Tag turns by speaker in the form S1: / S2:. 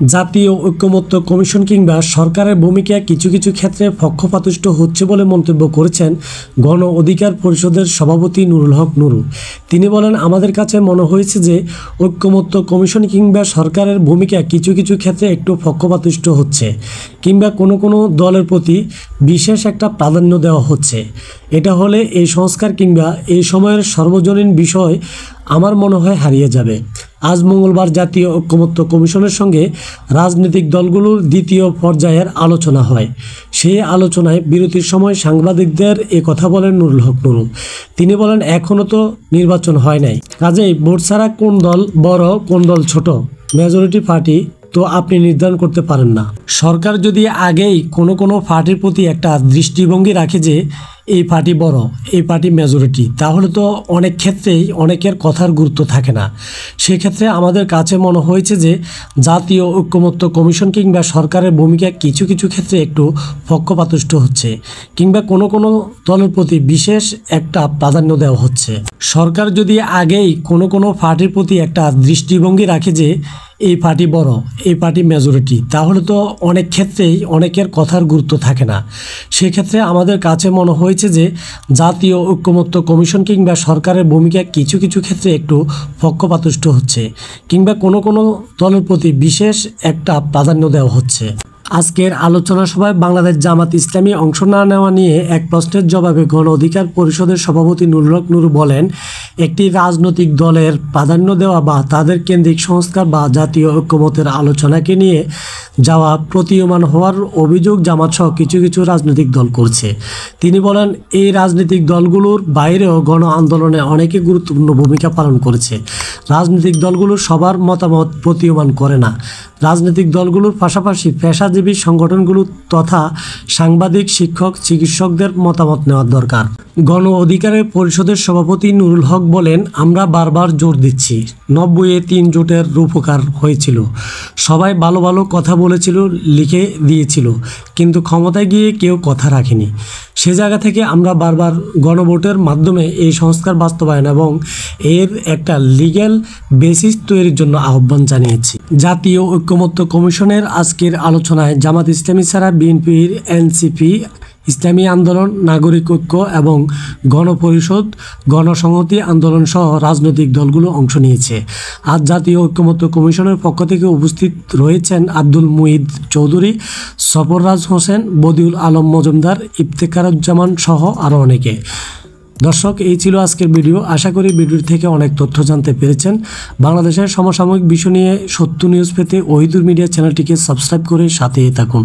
S1: জাতীয় ঐক্যমত্য কমিশন কিংবা সরকারের ভূমিকা কিছু কিছু ক্ষেত্রে পক্ষপাতিষ্ঠ হচ্ছে বলে মন্তব্য করেছেন গণ অধিকার পরিষদের সভাপতি নুরুল হক নুরু। তিনি বলেন, আমাদের কাছে মনে হয়েছে যে ঐক্যমত্য কমিশন কিংবা সরকারের ভূমিকা কিছু কিছু ক্ষেত্রে একটু পক্ষপাতিষ্ঠ হচ্ছে কিংবা কোনো দলের প্রতি বিশেষ একটা প্রাধান্য দেওয়া হচ্ছে। এটা হলে এই সংস্কার কিংবা এই সময়ের সর্বজনীন বিষয় আমার মনে হয় হারিয়ে যাবে। আজ মঙ্গলবার জাতীয় ঐক্যমত্য কমিশনের সঙ্গে রাজনৈতিক দলগুলোর দ্বিতীয় পর্যায়ের আলোচনা হয়। সেই আলোচনায় বিরতির সময় সাংবাদিকদের এ কথা বলেন নুরুল হক নুরু। তিনি বলেন, এখনও তো নির্বাচন হয় নাই, কাজেই ভোট ছাড়া কোন দল বড় কোন দল ছোট, মেজরিটি পার্টি তো আপনি নির্ধারণ করতে পারেন না। সরকার যদি আগেই কোনো পার্টির প্রতি একটা দৃষ্টিভঙ্গি রাখে যে এই পার্টি বড়, এই পার্টি মেজরিটি, তাহলে তো অনেক ক্ষেত্রেই অনেকের কথার গুরুত্ব থাকে না। সেক্ষেত্রে আমাদের কাছে মনে হয়েছে যে জাতীয় ঐক্যমত্য কমিশন কিংবা সরকারের ভূমিকা কিছু কিছু ক্ষেত্রে একটু পক্ষপাতিষ্ঠ হচ্ছে কিংবা কোনো দলের প্রতি বিশেষ একটা প্রাধান্য দেওয়া হচ্ছে। সরকার যদি আগেই কোনো পার্টির প্রতি একটা দৃষ্টিভঙ্গি রাখে যে এই পার্টি বড়, এই পার্টি মেজরিটি, তাহলে তো অনেক ক্ষেত্রেই অনেকের কথার গুরুত্ব থাকে না। সেক্ষেত্রে আমাদের কাছে মনে হয়েছে যে জাতীয় ঐক্যমত্য কমিশন কিংবা সরকারের ভূমিকা কিছু কিছু ক্ষেত্রে একটু পক্ষপাতিষ্ঠ হচ্ছে কিংবা কোনো দলের প্রতি বিশেষ একটা প্রাধান্য দেওয়া হচ্ছে। আজকের আলোচনা সভায় বাংলাদেশ জামাত ইসলামী অংশ না নেওয়া নিয়ে এক প্রশ্নের জবাবে গণ অধিকার পরিষদের সভাপতি নুরুল হক নুরু বলেন, একটি রাজনৈতিক দলের প্রাধান্য দেওয়া বা তাদের কেন্দ্রিক সংস্কার বা জাতীয় ঐক্যমতের আলোচনাকে নিয়ে যাওয়া প্রতীয়মান হওয়ার অভিযোগ জামাতসহ কিছু কিছু রাজনৈতিক দল করছে। তিনি বলেন, এই রাজনৈতিক দলগুলোর বাইরেও গণ আন্দোলনে অনেকে গুরুত্বপূর্ণ ভূমিকা পালন করেছে। রাজনৈতিক দলগুলো সবার মতামত প্রতীয়মান করে না। রাজনৈতিক দলগুলোর পাশাপাশি পেশাজীবী সংগঠনগুলো তথা সাংবাদিক, শিক্ষক, চিকিৎসকদের মতামত নেওয়ার দরকার। গণ অধিকারের পরিষদের সভাপতি নুরুল হক বলেন, আমরা বারবার জোর দিচ্ছি, 90-এ 3 জোটের রূপকার হয়েছিল, সবাই ভালো ভালো কথা বলেছিল, লিখে দিয়েছিল, কিন্তু ক্ষমতায় গিয়ে কেউ কথা রাখেনি। সে জায়গা থেকে আমরা বারবার গণভোটের মাধ্যমে এই সংস্কার বাস্তবায়ন এবং এর একটা লিগ্যাল বেসিস তৈরির জন্য আহ্বান জানিয়েছি। জাতীয় ঐক্যমত্য কমিশনের আজকের আলোচনায় জামাত ইসলামী ছাড়া বিএনপির, এনসিপি, ইসলামী আন্দোলন, নাগরিক ঐক্য এবং গণপরিষদ, গণসংহতি আন্দোলন সহ রাজনৈতিক দলগুলো অংশ নিয়েছে। আজ জাতীয় ঐক্যমত্য কমিশনের পক্ষ থেকে উপস্থিত রয়েছেন আব্দুল মুহিত চৌধুরী, সফররাজ হোসেন, বদিউল আলম মজুমদার, ইফতেখারুজ্জামান সহ আরও অনেকে। দর্শক, এই ছিল আজকের ভিডিও। আশা করি ভিডিও থেকে অনেক তথ্য জানতে পেরেছেন। বাংলাদেশের সমসাময়িক বিষয় নিয়ে সত্য নিউজ পেতে ওহিদুর মিডিয়া চ্যানেলটিকে সাবস্ক্রাইব করে সাথে থাকুন।